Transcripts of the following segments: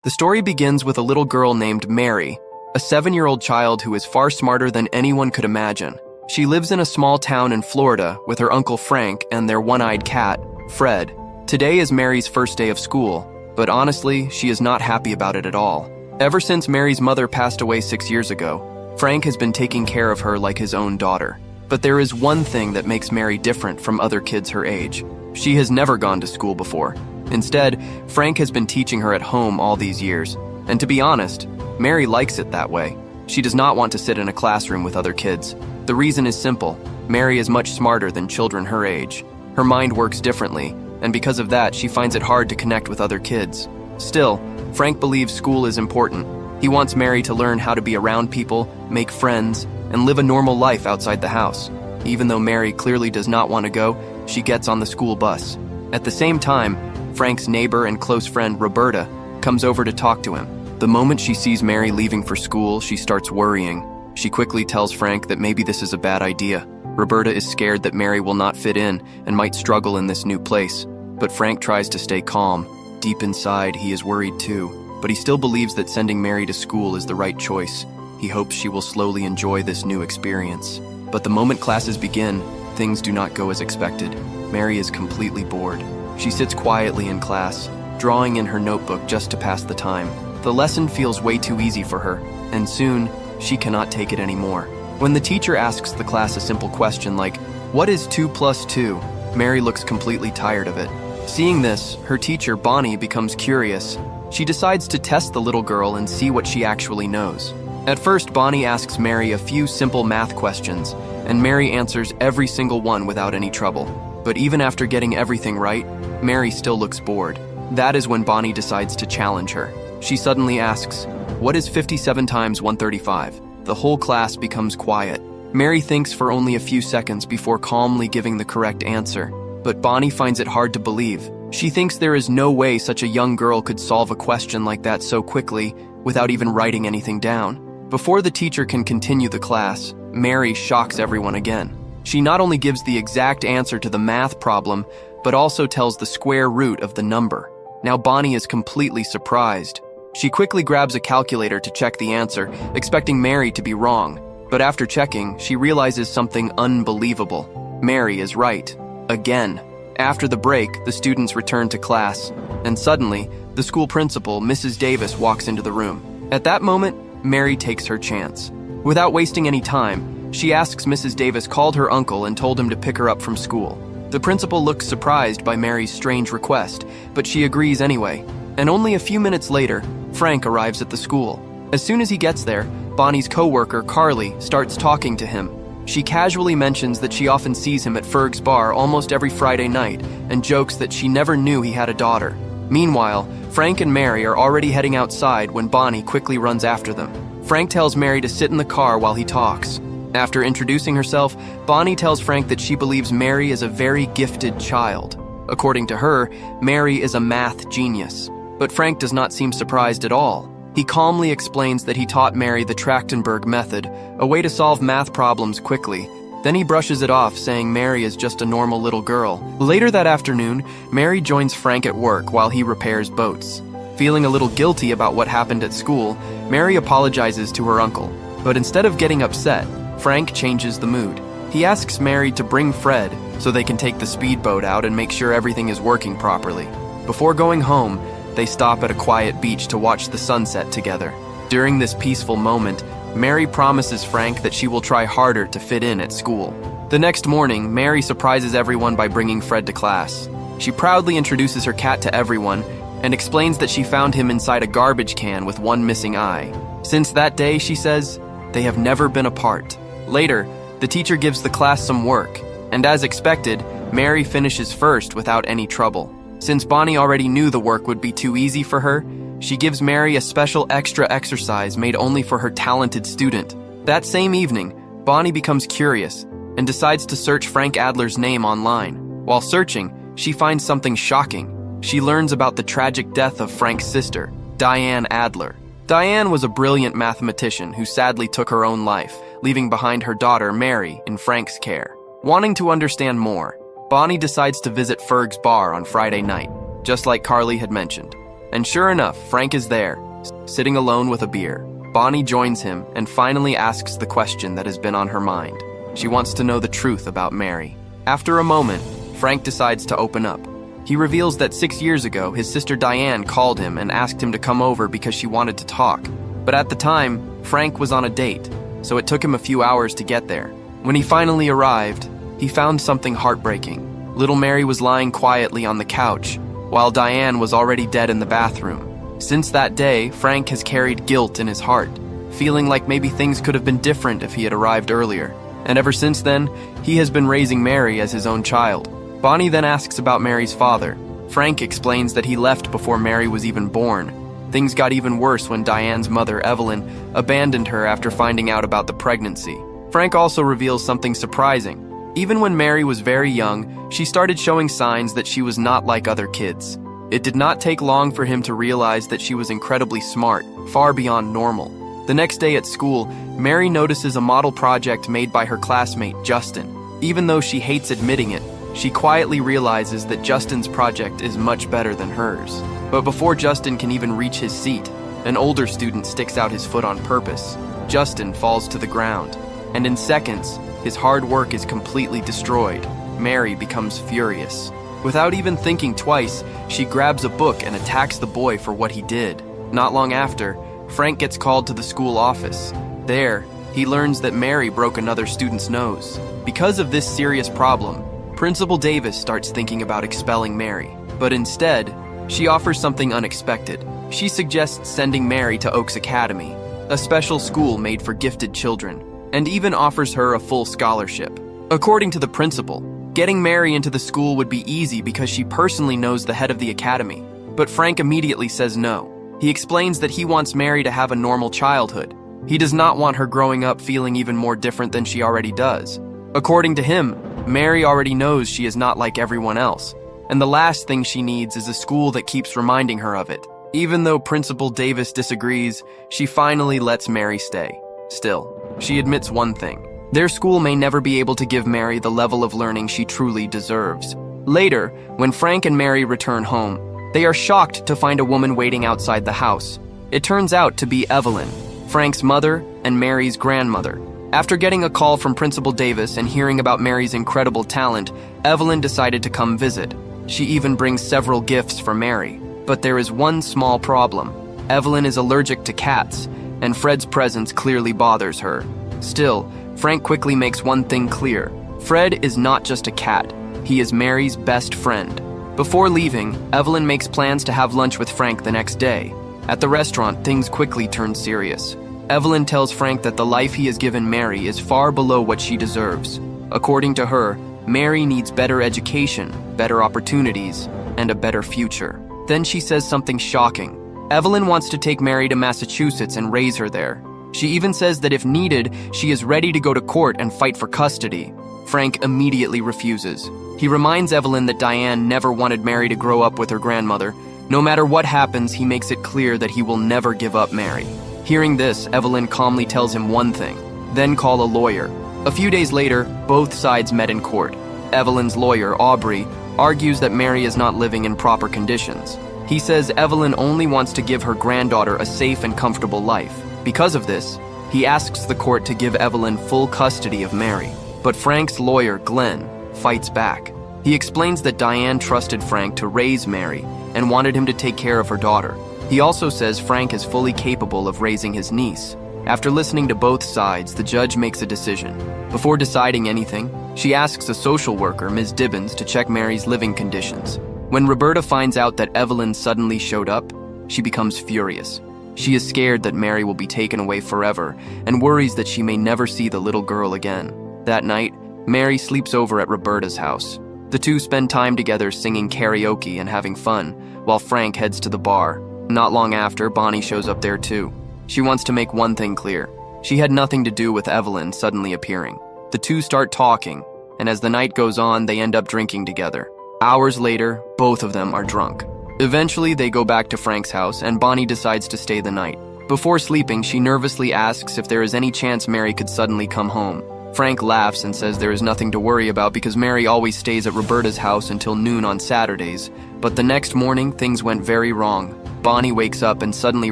The story begins with a little girl named Mary, a 7-year-old child who is far smarter than anyone could imagine. She lives in a small town in Florida with her Uncle Frank and their one-eyed cat, Fred. Today is Mary's first day of school, but honestly, she is not happy about it at all. Ever since Mary's mother passed away 6 years ago, Frank has been taking care of her like his own daughter. But there is one thing that makes Mary different from other kids her age. She has never gone to school before. Instead, Frank has been teaching her at home all these years. And to be honest, Mary likes it that way. She does not want to sit in a classroom with other kids. The reason is simple. Mary is much smarter than children her age. Her mind works differently, and because of that, she finds it hard to connect with other kids. Still, Frank believes school is important. He wants Mary to learn how to be around people, make friends, and live a normal life outside the house. Even though Mary clearly does not want to go, she gets on the school bus. At the same time, Frank's neighbor and close friend, Roberta, comes over to talk to him. The moment she sees Mary leaving for school, she starts worrying. She quickly tells Frank that maybe this is a bad idea. Roberta is scared that Mary will not fit in and might struggle in this new place. But Frank tries to stay calm. Deep inside, he is worried too, but he still believes that sending Mary to school is the right choice. He hopes she will slowly enjoy this new experience. But the moment classes begin, things do not go as expected. Mary is completely bored. She sits quietly in class, drawing in her notebook just to pass the time. The lesson feels way too easy for her, and soon, she cannot take it anymore. When the teacher asks the class a simple question like, "What is 2 plus 2?" Mary looks completely tired of it. Seeing this, her teacher, Bonnie, becomes curious. She decides to test the little girl and see what she actually knows. At first, Bonnie asks Mary a few simple math questions, and Mary answers every single one without any trouble. But even after getting everything right, Mary still looks bored. That is when Bonnie decides to challenge her. She suddenly asks, "What is 57 times 135? The whole class becomes quiet. Mary thinks for only a few seconds before calmly giving the correct answer. But Bonnie finds it hard to believe. She thinks there is no way such a young girl could solve a question like that so quickly without even writing anything down. Before the teacher can continue the class, Mary shocks everyone again. She not only gives the exact answer to the math problem, but also tells the square root of the number. Now Bonnie is completely surprised. She quickly grabs a calculator to check the answer, expecting Mary to be wrong. But after checking, she realizes something unbelievable. Mary is right. Again. After the break, the students return to class, and suddenly, the school principal, Mrs. Davis, walks into the room. At that moment, Mary takes her chance. Without wasting any time, she asks Mrs. Davis called her uncle and told him to pick her up from school. The principal looks surprised by Mary's strange request, but she agrees anyway. And only a few minutes later, Frank arrives at the school. As soon as he gets there, Bonnie's co-worker, Carly, starts talking to him. She casually mentions that she often sees him at Ferg's bar almost every Friday night and jokes that she never knew he had a daughter. Meanwhile, Frank and Mary are already heading outside when Bonnie quickly runs after them. Frank tells Mary to sit in the car while he talks. After introducing herself, Bonnie tells Frank that she believes Mary is a very gifted child. According to her, Mary is a math genius. But Frank does not seem surprised at all. He calmly explains that he taught Mary the Trachtenberg method, a way to solve math problems quickly. Then he brushes it off, saying Mary is just a normal little girl. Later that afternoon, Mary joins Frank at work while he repairs boats. Feeling a little guilty about what happened at school, Mary apologizes to her uncle. But instead of getting upset, Frank changes the mood. He asks Mary to bring Fred so they can take the speedboat out and make sure everything is working properly. Before going home, they stop at a quiet beach to watch the sunset together. During this peaceful moment, Mary promises Frank that she will try harder to fit in at school. The next morning, Mary surprises everyone by bringing Fred to class. She proudly introduces her cat to everyone and explains that she found him inside a garbage can with one missing eye. Since that day, she says, they have never been apart. Later, the teacher gives the class some work, and as expected, Mary finishes first without any trouble. Since Bonnie already knew the work would be too easy for her, she gives Mary a special extra exercise made only for her talented student. That same evening, Bonnie becomes curious and decides to search Frank Adler's name online. While searching, she finds something shocking. She learns about the tragic death of Frank's sister, Diane Adler. Diane was a brilliant mathematician who sadly took her own life, leaving behind her daughter, Mary, in Frank's care. Wanting to understand more, Bonnie decides to visit Ferg's bar on Friday night, just like Carly had mentioned. And sure enough, Frank is there, sitting alone with a beer. Bonnie joins him and finally asks the question that has been on her mind. She wants to know the truth about Mary. After a moment, Frank decides to open up. He reveals that 6 years ago, his sister Diane called him and asked him to come over because she wanted to talk. But at the time, Frank was on a date, so it took him a few hours to get there. When he finally arrived, he found something heartbreaking. Little Mary was lying quietly on the couch, while Diane was already dead in the bathroom. Since that day, Frank has carried guilt in his heart, feeling like maybe things could have been different if he had arrived earlier. And ever since then, he has been raising Mary as his own child. Bonnie then asks about Mary's father. Frank explains that he left before Mary was even born. Things got even worse when Diane's mother, Evelyn, abandoned her after finding out about the pregnancy. Frank also reveals something surprising. Even when Mary was very young, she started showing signs that she was not like other kids. It did not take long for him to realize that she was incredibly smart, far beyond normal. The next day at school, Mary notices a model project made by her classmate, Justin. Even though she hates admitting it, she quietly realizes that Justin's project is much better than hers. But before Justin can even reach his seat, an older student sticks out his foot on purpose. Justin falls to the ground, and in seconds, his hard work is completely destroyed. Mary becomes furious. Without even thinking twice, she grabs a book and attacks the boy for what he did. Not long after, Frank gets called to the school office. There, he learns that Mary broke another student's nose. Because of this serious problem, Principal Davis starts thinking about expelling Mary, but instead, she offers something unexpected. She suggests sending Mary to Oaks Academy, a special school made for gifted children, and even offers her a full scholarship. According to the principal, getting Mary into the school would be easy because she personally knows the head of the academy, but Frank immediately says no. He explains that he wants Mary to have a normal childhood. He does not want her growing up feeling even more different than she already does. According to him, Mary already knows she is not like everyone else, and the last thing she needs is a school that keeps reminding her of it. Even though Principal Davis disagrees, she finally lets Mary stay. Still, she admits one thing. Their school may never be able to give Mary the level of learning she truly deserves. Later, when Frank and Mary return home, they are shocked to find a woman waiting outside the house. It turns out to be Evelyn, Frank's mother and Mary's grandmother. After getting a call from Principal Davis and hearing about Mary's incredible talent, Evelyn decided to come visit. She even brings several gifts for Mary. But there is one small problem. Evelyn is allergic to cats, and Fred's presence clearly bothers her. Still, Frank quickly makes one thing clear. Fred is not just a cat. He is Mary's best friend. Before leaving, Evelyn makes plans to have lunch with Frank the next day. At the restaurant, things quickly turn serious. Evelyn tells Frank that the life he has given Mary is far below what she deserves. According to her, Mary needs better education, better opportunities, and a better future. Then she says something shocking. Evelyn wants to take Mary to Massachusetts and raise her there. She even says that if needed, she is ready to go to court and fight for custody. Frank immediately refuses. He reminds Evelyn that Diane never wanted Mary to grow up with her grandmother. No matter what happens, he makes it clear that he will never give up Mary. Hearing this, Evelyn calmly tells him one thing, then call a lawyer. A few days later, both sides met in court. Evelyn's lawyer, Aubrey, argues that Mary is not living in proper conditions. He says Evelyn only wants to give her granddaughter a safe and comfortable life. Because of this, he asks the court to give Evelyn full custody of Mary. But Frank's lawyer, Glenn, fights back. He explains that Diane trusted Frank to raise Mary and wanted him to take care of her daughter. He also says Frank is fully capable of raising his niece. After listening to both sides, the judge makes a decision. Before deciding anything, she asks a social worker, Ms. Dibbins, to check Mary's living conditions. When Roberta finds out that Evelyn suddenly showed up, she becomes furious. She is scared that Mary will be taken away forever and worries that she may never see the little girl again. That night, Mary sleeps over at Roberta's house. The two spend time together singing karaoke and having fun, while Frank heads to the bar. Not long after, Bonnie shows up there too. She wants to make one thing clear. She had nothing to do with Evelyn suddenly appearing. The two start talking, and as the night goes on, they end up drinking together. Hours later, both of them are drunk. Eventually, they go back to Frank's house, and Bonnie decides to stay the night. Before sleeping, she nervously asks if there is any chance Mary could suddenly come home. Frank laughs and says there is nothing to worry about because Mary always stays at Roberta's house until noon on Saturdays. But the next morning, things went very wrong. Bonnie wakes up and suddenly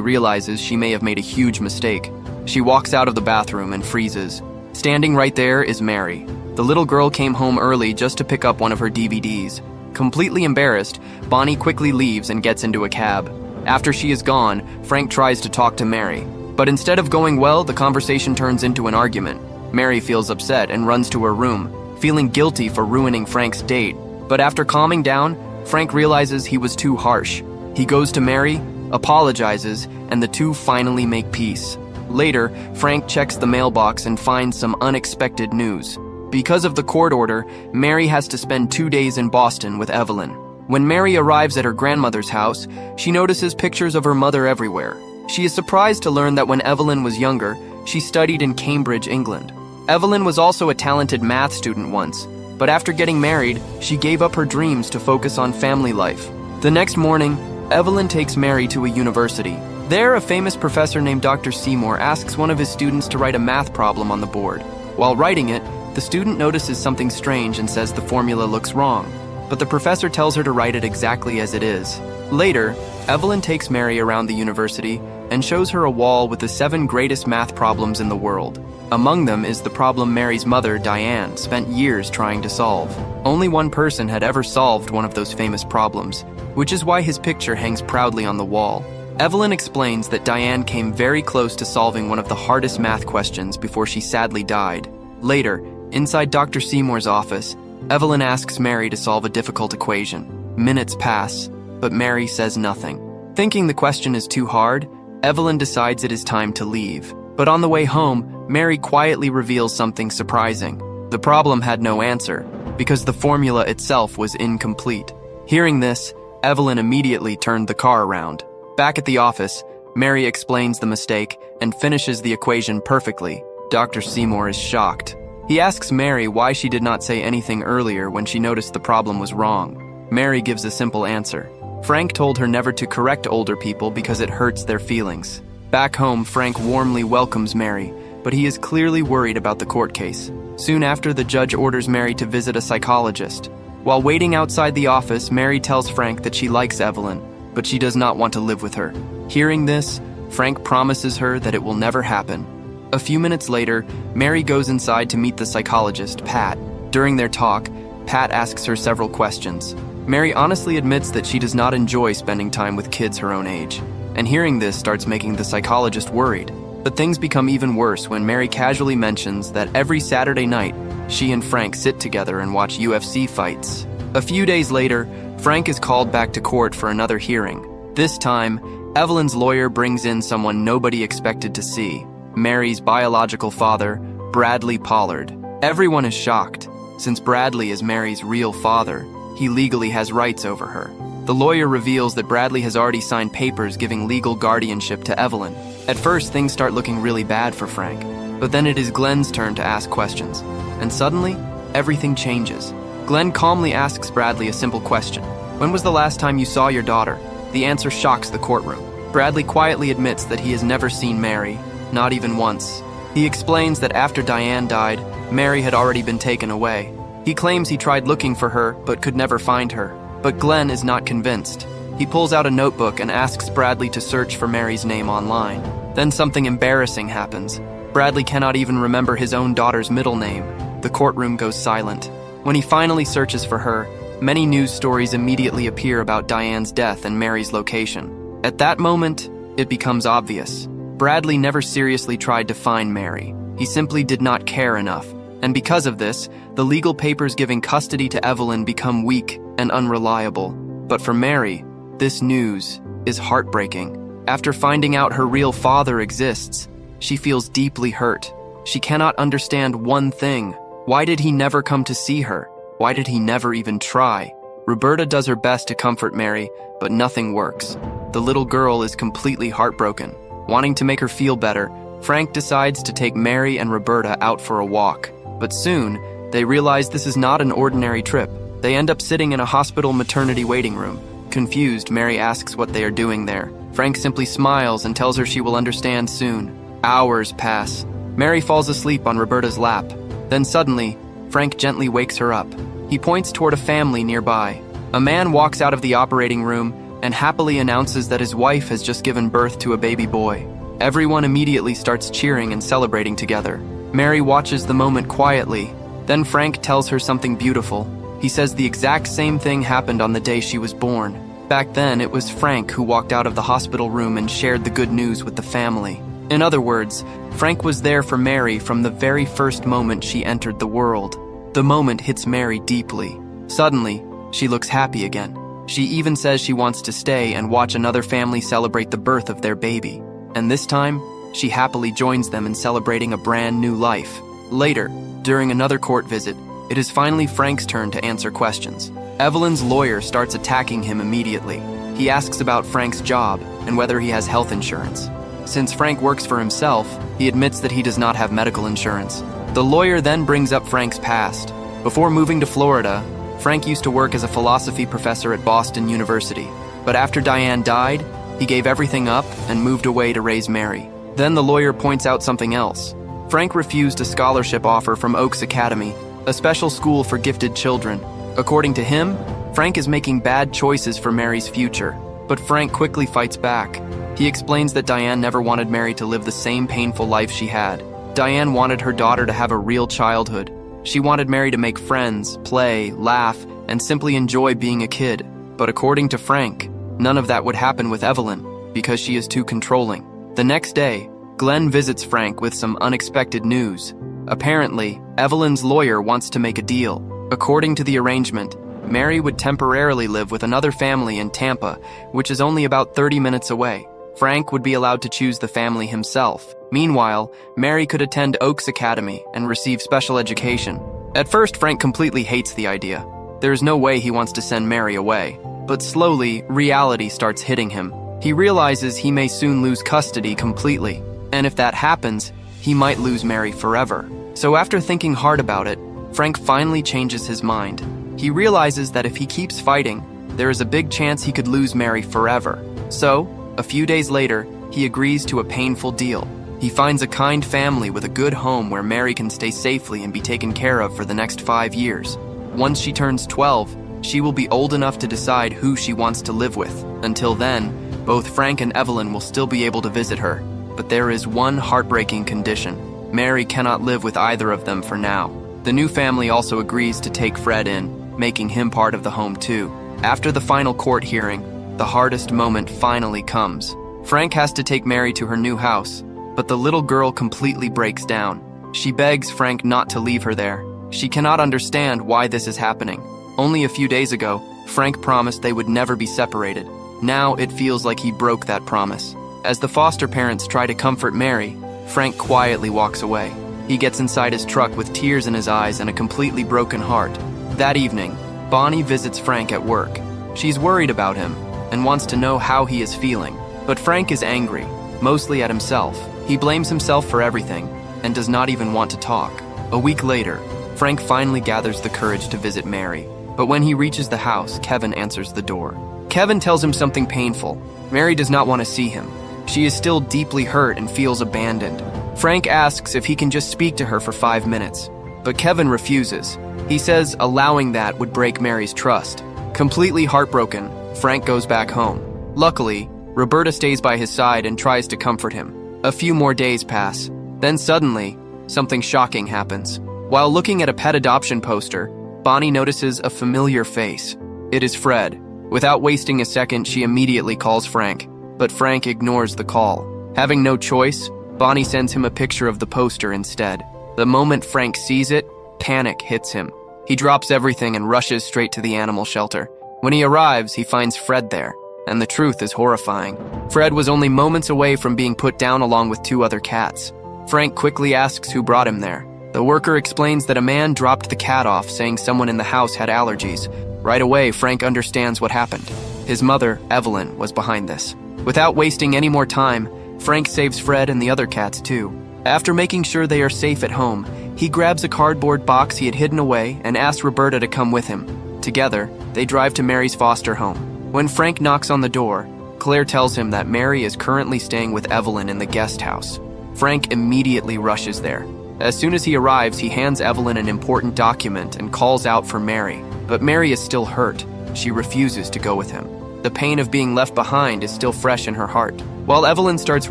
realizes she may have made a huge mistake. She walks out of the bathroom and freezes. Standing right there is Mary. The little girl came home early just to pick up one of her DVDs. Completely embarrassed, Bonnie quickly leaves and gets into a cab. After she is gone, Frank tries to talk to Mary. But instead of going well, the conversation turns into an argument. Mary feels upset and runs to her room, feeling guilty for ruining Frank's date. But after calming down, Frank realizes he was too harsh. He goes to Mary, apologizes, and the two finally make peace. Later, Frank checks the mailbox and finds some unexpected news. Because of the court order, Mary has to spend 2 days in Boston with Evelyn. When Mary arrives at her grandmother's house, she notices pictures of her mother everywhere. She is surprised to learn that when Evelyn was younger, she studied in Cambridge, England. Evelyn was also a talented math student once, but after getting married, she gave up her dreams to focus on family life. The next morning, Evelyn takes Mary to a university. There, a famous professor named Dr. Seymour asks one of his students to write a math problem on the board. While writing it, the student notices something strange and says the formula looks wrong, but the professor tells her to write it exactly as it is. Later, Evelyn takes Mary around the university and shows her a wall with the 7 greatest math problems in the world. Among them is the problem Mary's mother, Diane, spent years trying to solve. Only one person had ever solved one of those famous problems, which is why his picture hangs proudly on the wall. Evelyn explains that Diane came very close to solving one of the hardest math questions before she sadly died. Later, inside Dr. Seymour's office, Evelyn asks Mary to solve a difficult equation. Minutes pass, but Mary says nothing. Thinking the question is too hard, Evelyn decides it is time to leave. But on the way home, Mary quietly reveals something surprising. The problem had no answer, because the formula itself was incomplete. Hearing this, Evelyn immediately turned the car around. Back at the office, Mary explains the mistake and finishes the equation perfectly. Dr. Seymour is shocked. He asks Mary why she did not say anything earlier when she noticed the problem was wrong. Mary gives a simple answer. Frank told her never to correct older people because it hurts their feelings. Back home, Frank warmly welcomes Mary, but he is clearly worried about the court case. Soon after, the judge orders Mary to visit a psychologist. While waiting outside the office, Mary tells Frank that she likes Evelyn, but she does not want to live with her. Hearing this, Frank promises her that it will never happen. A few minutes later, Mary goes inside to meet the psychologist, Pat. During their talk, Pat asks her several questions. Mary honestly admits that she does not enjoy spending time with kids her own age, and hearing this starts making the psychologist worried. But things become even worse when Mary casually mentions that every Saturday night, she and Frank sit together and watch UFC fights. A few days later, Frank is called back to court for another hearing. This time, Evelyn's lawyer brings in someone nobody expected to see, Mary's biological father, Bradley Pollard. Everyone is shocked. Since Bradley is Mary's real father, he legally has rights over her. The lawyer reveals that Bradley has already signed papers giving legal guardianship to Evelyn. At first, things start looking really bad for Frank, but then it is Glenn's turn to ask questions. And suddenly, everything changes. Glenn calmly asks Bradley a simple question. When was the last time you saw your daughter? The answer shocks the courtroom. Bradley quietly admits that he has never seen Mary, not even once. He explains that after Diane died, Mary had already been taken away. He claims he tried looking for her, but could never find her. But Glenn is not convinced. He pulls out a notebook and asks Bradley to search for Mary's name online. Then something embarrassing happens. Bradley cannot even remember his own daughter's middle name. The courtroom goes silent. When he finally searches for her, many news stories immediately appear about Diane's death and Mary's location. At that moment, it becomes obvious. Bradley never seriously tried to find Mary. He simply did not care enough. And because of this, the legal papers giving custody to Evelyn become weak and unreliable. But for Mary, this news is heartbreaking. After finding out her real father exists, she feels deeply hurt. She cannot understand one thing. Why did he never come to see her? Why did he never even try? Roberta does her best to comfort Mary, but nothing works. The little girl is completely heartbroken. Wanting to make her feel better, Frank decides to take Mary and Roberta out for a walk. But soon, they realize this is not an ordinary trip. They end up sitting in a hospital maternity waiting room. Confused, Mary asks what they are doing there. Frank simply smiles and tells her she will understand soon. Hours pass. Mary falls asleep on Roberta's lap. Then suddenly, Frank gently wakes her up. He points toward a family nearby. A man walks out of the operating room and happily announces that his wife has just given birth to a baby boy. Everyone immediately starts cheering and celebrating together. Mary watches the moment quietly. Then Frank tells her something beautiful. He says the exact same thing happened on the day she was born. Back then, it was Frank who walked out of the hospital room and shared the good news with the family. In other words, Frank was there for Mary from the very first moment she entered the world. The moment hits Mary deeply. Suddenly, she looks happy again. She even says she wants to stay and watch another family celebrate the birth of their baby. And this time, she happily joins them in celebrating a brand new life. Later, during another court visit, it is finally Frank's turn to answer questions. Evelyn's lawyer starts attacking him immediately. He asks about Frank's job and whether he has health insurance. Since Frank works for himself, he admits that he does not have medical insurance. The lawyer then brings up Frank's past. Before moving to Florida, Frank used to work as a philosophy professor at Boston University. But after Diane died, he gave everything up and moved away to raise Mary. Then the lawyer points out something else. Frank refused a scholarship offer from Oaks Academy, a special school for gifted children. According to him, Frank is making bad choices for Mary's future. But Frank quickly fights back. He explains that Diane never wanted Mary to live the same painful life she had. Diane wanted her daughter to have a real childhood. She wanted Mary to make friends, play, laugh, and simply enjoy being a kid. But according to Frank, none of that would happen with Evelyn because she is too controlling. The next day, Glenn visits Frank with some unexpected news. Apparently, Evelyn's lawyer wants to make a deal. According to the arrangement, Mary would temporarily live with another family in Tampa, which is only about 30 minutes away. Frank would be allowed to choose the family himself. Meanwhile, Mary could attend Oaks Academy and receive special education. At first, Frank completely hates the idea. There's no way he wants to send Mary away. But slowly, reality starts hitting him. He realizes he may soon lose custody completely. And if that happens, he might lose Mary forever. So after thinking hard about it, Frank finally changes his mind. He realizes that if he keeps fighting, there is a big chance he could lose Mary forever. So, a few days later, he agrees to a painful deal. He finds a kind family with a good home where Mary can stay safely and be taken care of for the next 5 years. Once she turns 12, she will be old enough to decide who she wants to live with. Until then, both Frank and Evelyn will still be able to visit her. But there is one heartbreaking condition. Mary cannot live with either of them for now. The new family also agrees to take Fred in, making him part of the home too. After the final court hearing, the hardest moment finally comes. Frank has to take Mary to her new house, but the little girl completely breaks down. She begs Frank not to leave her there. She cannot understand why this is happening. Only a few days ago, Frank promised they would never be separated. Now it feels like he broke that promise. As the foster parents try to comfort Mary, Frank quietly walks away. He gets inside his truck with tears in his eyes and a completely broken heart. That evening, Bonnie visits Frank at work. She's worried about him and wants to know how he is feeling. But Frank is angry, mostly at himself. He blames himself for everything and does not even want to talk. A week later, Frank finally gathers the courage to visit Mary. But when he reaches the house, Kevin answers the door. Kevin tells him something painful. Mary does not want to see him. She is still deeply hurt and feels abandoned. Frank asks if he can just speak to her for 5 minutes. But Kevin refuses. He says allowing that would break Mary's trust. Completely heartbroken, Frank goes back home. Luckily, Roberta stays by his side and tries to comfort him. A few more days pass. Then suddenly, something shocking happens. While looking at a pet adoption poster, Bonnie notices a familiar face. It is Fred. Without wasting a second, she immediately calls Frank. But Frank ignores the call. Having no choice, Bonnie sends him a picture of the poster instead. The moment Frank sees it, panic hits him. He drops everything and rushes straight to the animal shelter. When he arrives, he finds Fred there, and the truth is horrifying. Fred was only moments away from being put down along with 2 other cats. Frank quickly asks who brought him there. The worker explains that a man dropped the cat off, saying someone in the house had allergies. Right away, Frank understands what happened. His mother, Evelyn, was behind this. Without wasting any more time, Frank saves Fred and the other cats too. After making sure they are safe at home, he grabs a cardboard box he had hidden away and asks Roberta to come with him. Together, they drive to Mary's foster home. When Frank knocks on the door, Claire tells him that Mary is currently staying with Evelyn in the guest house. Frank immediately rushes there. As soon as he arrives, he hands Evelyn an important document and calls out for Mary. But Mary is still hurt. She refuses to go with him. The pain of being left behind is still fresh in her heart. While Evelyn starts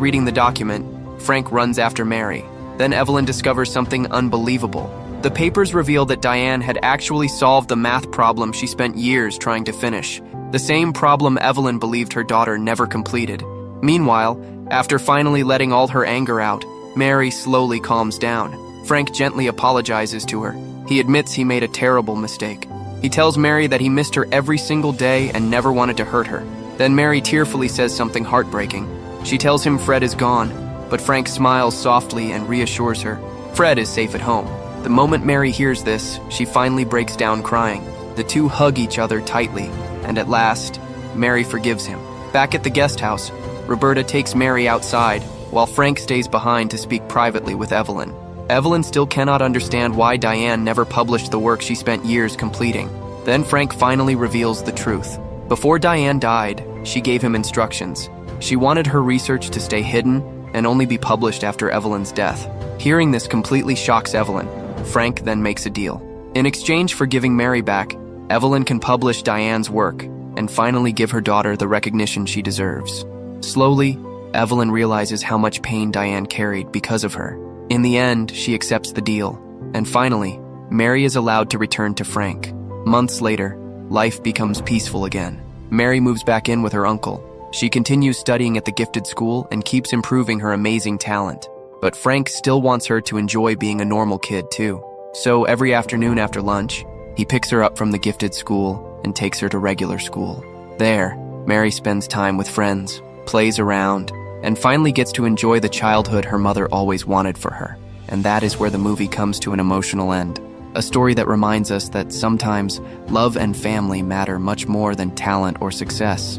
reading the document, Frank runs after Mary. Then Evelyn discovers something unbelievable. The papers reveal that Diane had actually solved the math problem she spent years trying to finish. The same problem Evelyn believed her daughter never completed. Meanwhile, after finally letting all her anger out, Mary slowly calms down. Frank gently apologizes to her. He admits he made a terrible mistake. He tells Mary that he missed her every single day and never wanted to hurt her. Then Mary tearfully says something heartbreaking. She tells him Fred is gone, but Frank smiles softly and reassures her. Fred is safe at home. The moment Mary hears this, she finally breaks down crying. The two hug each other tightly, and at last, Mary forgives him. Back at the guest house, Roberta takes Mary outside, while Frank stays behind to speak privately with Evelyn. Evelyn still cannot understand why Diane never published the work she spent years completing. Then Frank finally reveals the truth. Before Diane died, she gave him instructions. She wanted her research to stay hidden and only be published after Evelyn's death. Hearing this completely shocks Evelyn. Frank then makes a deal. In exchange for giving Mary back, Evelyn can publish Diane's work and finally give her daughter the recognition she deserves. Slowly, Evelyn realizes how much pain Diane carried because of her. In the end, she accepts the deal. And finally, Mary is allowed to return to Frank. Months later, life becomes peaceful again. Mary moves back in with her uncle. She continues studying at the gifted school and keeps improving her amazing talent. But Frank still wants her to enjoy being a normal kid too. So every afternoon after lunch, he picks her up from the gifted school and takes her to regular school. There, Mary spends time with friends, plays around, and finally gets to enjoy the childhood her mother always wanted for her. And that is where the movie comes to an emotional end. A story that reminds us that sometimes love and family matter much more than talent or success.